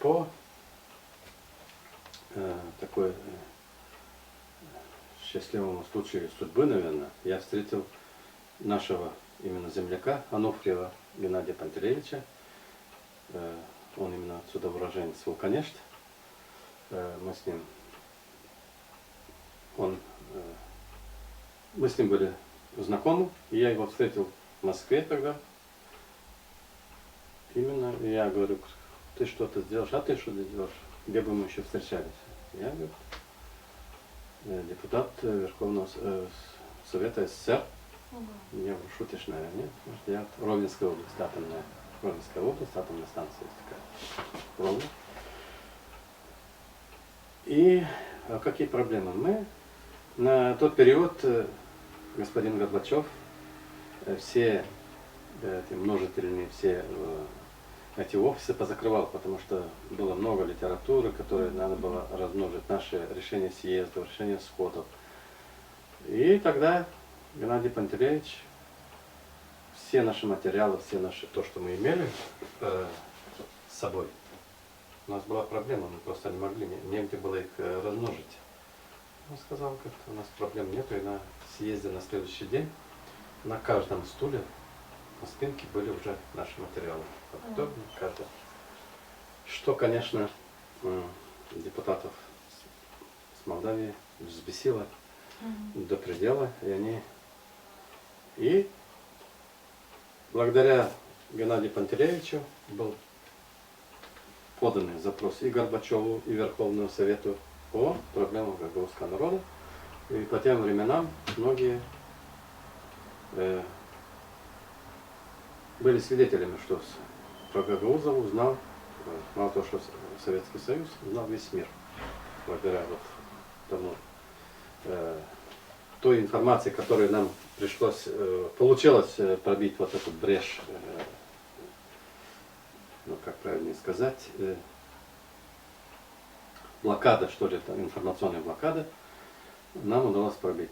по такой счастливому случаю судьбы, наверное, я встретил нашего именно земляка Ануфриева Геннадия Пантелеевича. Он именно отсюда уроженец Вулканешт. Мы с ним были знакомы, и я его встретил в Москве тогда. Именно, я говорю, ты что-то сделаешь, а ты что делаешь? Где бы мы еще встречались? Я говорю, депутат Верховного Совета СССР. Я говорю, шутишь, наверное, нет? Я Ровенская область, атомная станция есть такая. Ровно. И какие проблемы? Мы на тот период, господин Горбачев, все эти множительные, все эти офисы позакрывал, потому что было много литературы, которую надо было размножить, наши решения съездов, решения сходов. И тогда Геннадий Пантелеевич все наши материалы, то, что мы имели с собой, у нас была проблема, мы просто не могли, негде было их размножить. Он сказал, как-то у нас проблем нету, и на съезде на следующий день на каждом стуле, на спинке были уже наши материалы. Каждый. Что, конечно, депутатов с Молдавии взбесило до предела, и благодаря Геннадию Пантелеевичу был поданный запрос и Горбачеву, и Верховному Совету по проблемам гагаузского народа. И по тем временам многие были свидетелями, что про гагаузов узнал, мало того, что Советский Союз, узнал весь мир. Благодаря вот тому, той информации, которую нам получилось пробить вот эту брешь, ну как правильнее сказать, блокада, что ли, это информационная блокада, нам удалось пробить.